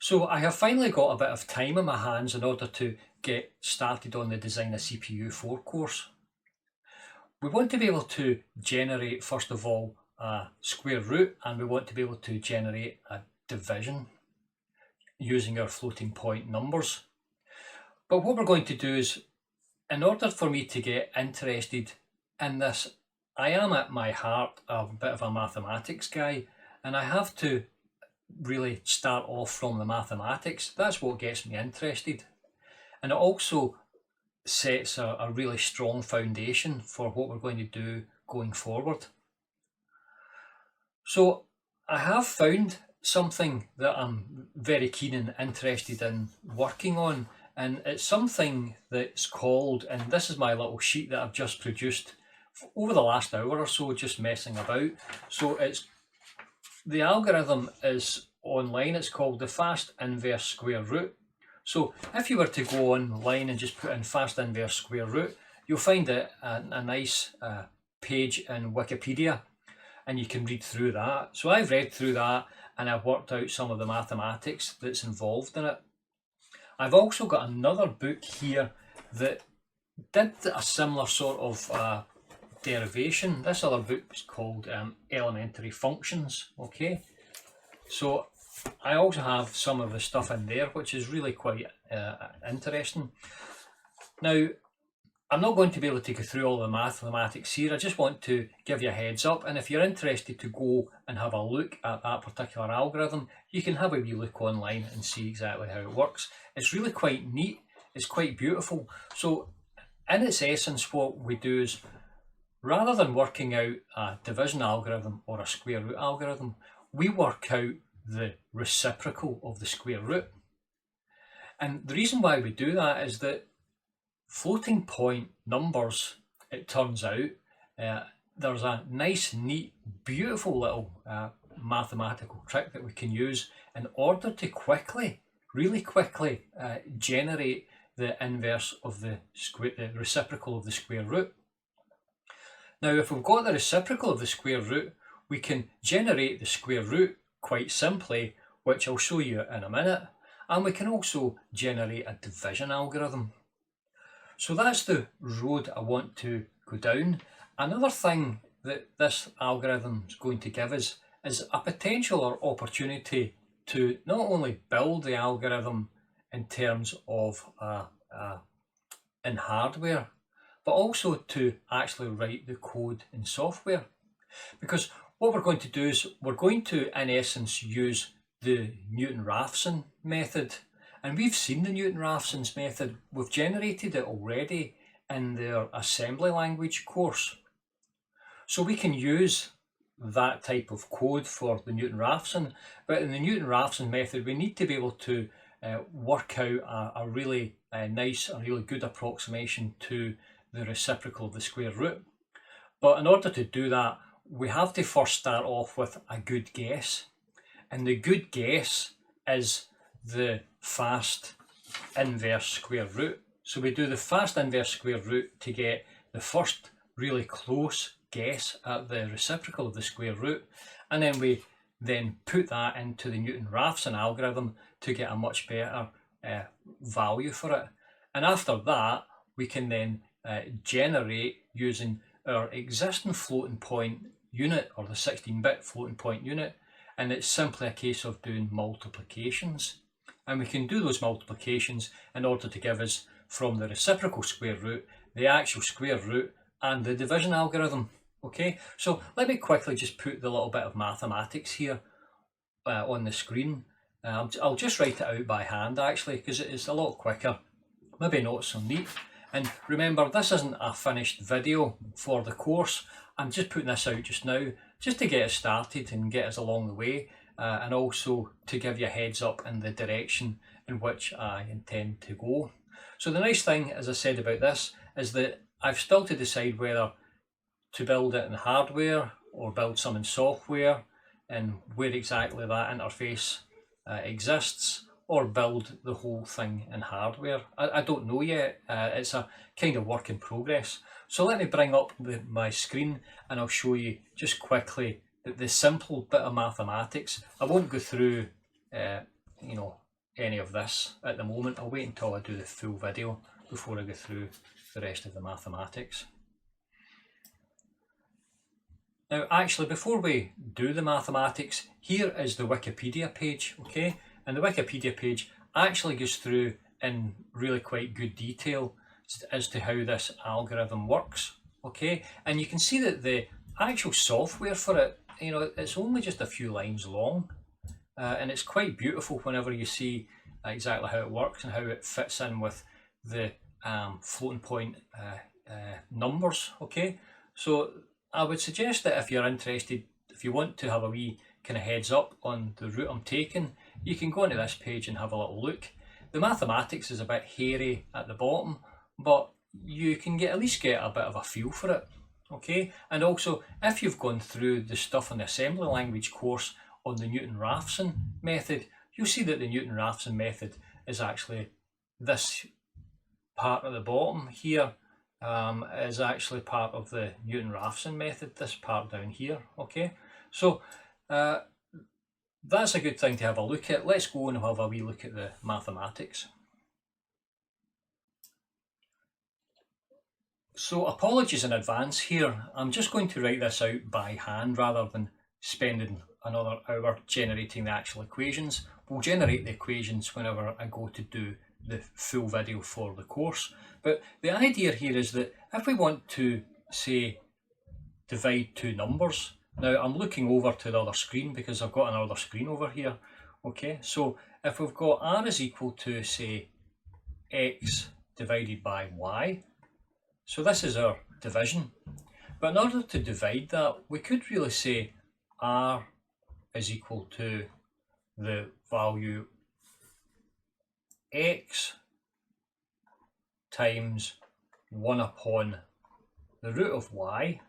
So I have finally got a bit of time in my hands in order to get started on the Design a CPU 4 course. We want to be able to generate, first of all, a square root, and we want to be able to generate a division using our floating point numbers. But what we're going to do is, in order for me to get interested in this, I am at my heart a bit of a mathematics guy, and I have to really start off from the mathematics. That's what gets me interested. And it also sets a really strong foundation for what we're going to do going forward. So I have found something that I'm very keen and interested in working on, and it's something that's called, and this is my little sheet that I've just produced over the last hour or so, just messing about. So the algorithm is online. It's called the fast inverse square root. So if you were to go online and just put in fast inverse square root, you'll find it a nice page in Wikipedia, and you can read through that. So I've read through that and I've worked out some of the mathematics that's involved in it. I've also got another book here that did a similar sort of derivation. This other book is called Elementary Functions. Okay, so I also have some of the stuff in there which is really quite interesting. Now, I'm not going to be able to go through all the mathematics here. I just want to give you a heads up, and if you're interested to go and have a look at that particular algorithm, you can have a wee look online and see exactly how it works. It's really quite neat, it's quite beautiful. So in its essence, what we do is, rather than working out a division algorithm or a square root algorithm, we work out the reciprocal of the square root. And the reason why we do that is that floating point numbers, it turns out, there's a nice, neat, beautiful little mathematical trick that we can use in order to quickly, really quickly, generate the inverse of the reciprocal of the square root. Now, if we've got the reciprocal of the square root, we can generate the square root quite simply, which I'll show you in a minute, and we can also generate a division algorithm. So that's the road I want to go down. Another thing that this algorithm is going to give us is a potential or opportunity to not only build the algorithm in terms of in hardware, but also to actually write the code in software. Because what we're going to do is we're going to, in essence, use the Newton Raphson method. And we've seen the Newton Raphson's method. We've generated it already in their assembly language course. So we can use that type of code for the Newton Raphson. But in the Newton Raphson method, we need to be able to work out a really nice, a really good approximation to the reciprocal of the square root. But in order to do that, we have to first start off with a good guess. And the good guess is the fast inverse square root. So we do the fast inverse square root to get the first really close guess at the reciprocal of the square root, and then we put that into the Newton Raphson algorithm to get a much better value for it. And after that, we can then generate using our existing floating point unit, or the 16-bit floating point unit, and it's simply a case of doing multiplications. And we can do those multiplications in order to give us, from the reciprocal square root, the actual square root and the division algorithm. Okay, so let me quickly just put the little bit of mathematics here on the screen. I'll just write it out by hand actually, because it is a lot quicker, maybe not so neat. And remember, this isn't a finished video for the course. I'm just putting this out just now, just to get us started and get us along the way, and also to give you a heads up in the direction in which I intend to go. So the nice thing, as I said about this, is that I've still to decide whether to build it in hardware or build some in software, and where exactly that interface exists, or build the whole thing in hardware. I don't know yet. It's a kind of work in progress. So let me bring up my screen and I'll show you just quickly the simple bit of mathematics. I won't go through any of this at the moment. I'll wait until I do the full video before I go through the rest of the mathematics. Now actually, before we do the mathematics, here is the Wikipedia page, okay? And the Wikipedia page actually goes through in really quite good detail as to how this algorithm works, okay? And you can see that the actual software for it, you know, it's only just a few lines long, and it's quite beautiful whenever you see exactly how it works and how it fits in with the floating point numbers, okay? So I would suggest that if you're interested, if you want to have a wee kind of heads up on the route I'm taking, you can go onto this page and have a little look. The mathematics is a bit hairy at the bottom, but you can at least get a bit of a feel for it, okay? And also, if you've gone through the stuff on the assembly language course on the Newton Raphson method, you'll see that the Newton Raphson method is actually this part at the bottom here. Is actually part of the Newton Raphson method, this part down here, okay? So that's a good thing to have a look at. Let's go and have a wee look at the mathematics. So apologies in advance here. I'm just going to write this out by hand rather than spending another hour generating the actual equations. We'll generate the equations whenever I go to do the full video for the course. But the idea here is that if we want to, say, divide two numbers, now I'm looking over to the other screen because I've got another screen over here, okay? So if we've got r is equal to, say, x divided by y, so this is our division. But in order to divide that, we could really say r is equal to the value x times 1 upon the root of y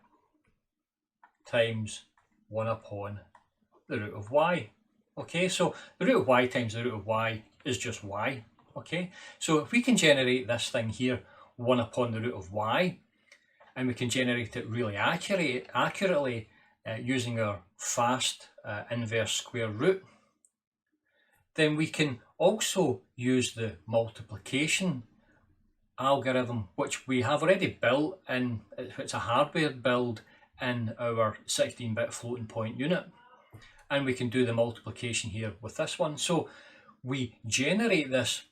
times 1 upon the root of y. Okay, so the root of y times the root of y is just y. Okay, so if we can generate this thing here, 1 upon the root of y, and we can generate it really accurately using our fast inverse square root, then we can also use the multiplication algorithm, which we have already built in. It's a hardware build in our 16-bit floating point unit, and we can do the multiplication here with this one. So we generate this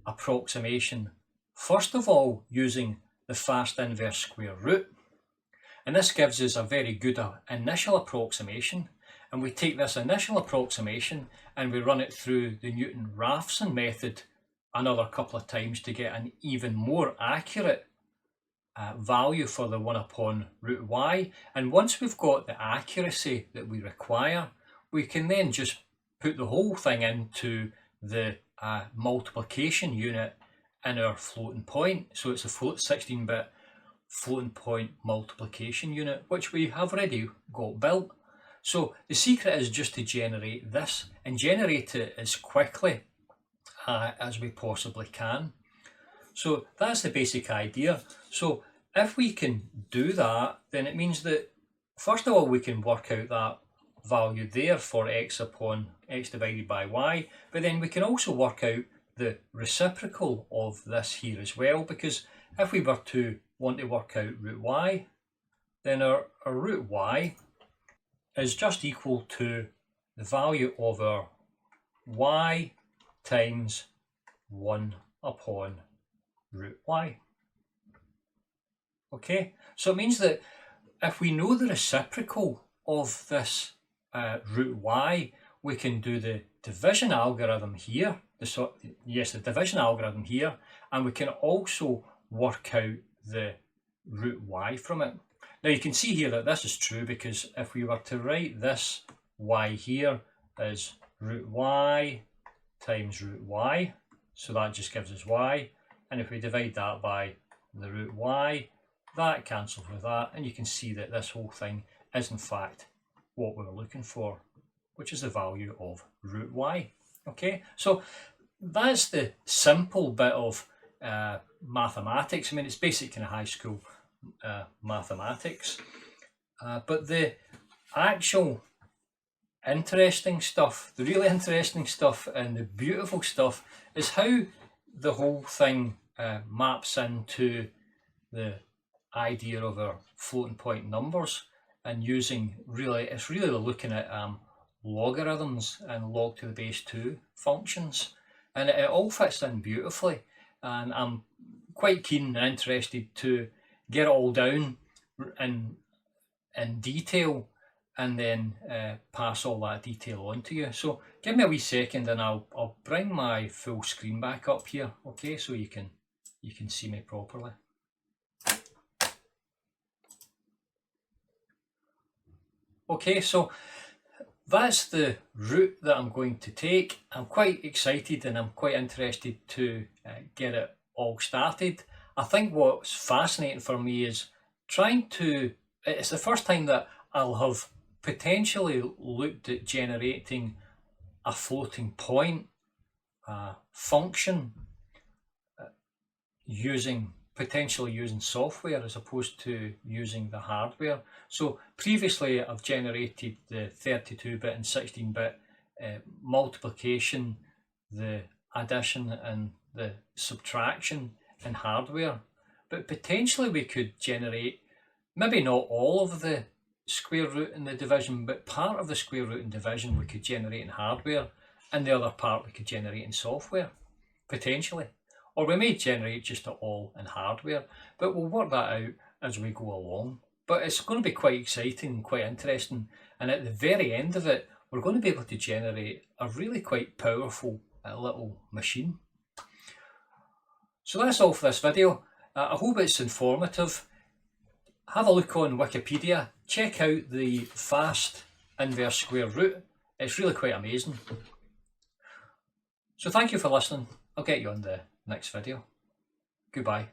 approximation first of all using the fast inverse square root, and this gives us a very good initial approximation. And we take this initial approximation and we run it through the Newton Raphson method another couple of times to get an even more accurate value for the 1 upon root y. And once we've got the accuracy that we require, we can then just put the whole thing into the multiplication unit in our floating point. So it's a 16-bit floating point multiplication unit, which we have already got built. So the secret is just to generate this and generate it as quickly as we possibly can. So that's the basic idea. So if we can do that, then it means that first of all we can work out that value there for x upon x divided by y, but then we can also work out the reciprocal of this here as well, because if we were to want to work out root y, then our root y is just equal to the value of our y times 1 upon root y. Okay, so it means that if we know the reciprocal of this root y, we can do the division algorithm here, the division algorithm here, and we can also work out the root y from it. Now you can see here that this is true, because if we were to write this y here as root y times root y, so that just gives us y, and if we divide that by the root y, that cancels with that, and you can see that this whole thing is in fact what we're looking for, which is the value of root y. Okay, so that's the simple bit of mathematics. I mean, it's basic kind of high school mathematics, but the actual interesting stuff, the really interesting stuff and the beautiful stuff is how the whole thing maps into the idea of our floating point numbers, and it's really looking at logarithms and log to the base 2 functions, and it all fits in beautifully, and I'm quite keen and interested to get it all down in detail and then pass all that detail on to you. So give me a wee second and I'll bring my full screen back up here, okay, so you can see me properly. Okay, so that's the route that I'm going to take. I'm quite excited and I'm quite interested to get it all started. I think what's fascinating for me is it's the first time that I'll have potentially looked at generating a floating point function potentially using software as opposed to using the hardware. So previously I've generated the 32-bit and 16-bit multiplication, the addition and the subtraction in hardware, but potentially we could generate maybe not all of the square root and the division, but part of the square root and division we could generate in hardware, and the other part we could generate in software, potentially. Or we may generate just all in hardware, but we'll work that out as we go along. But it's going to be quite exciting, quite interesting, and at the very end of it, we're going to be able to generate a really quite powerful little machine. So that's all for this video. I hope it's informative. Have a look on Wikipedia, check out the fast inverse square root. It's really quite amazing. So thank you for listening. I'll get you on the next video. Goodbye.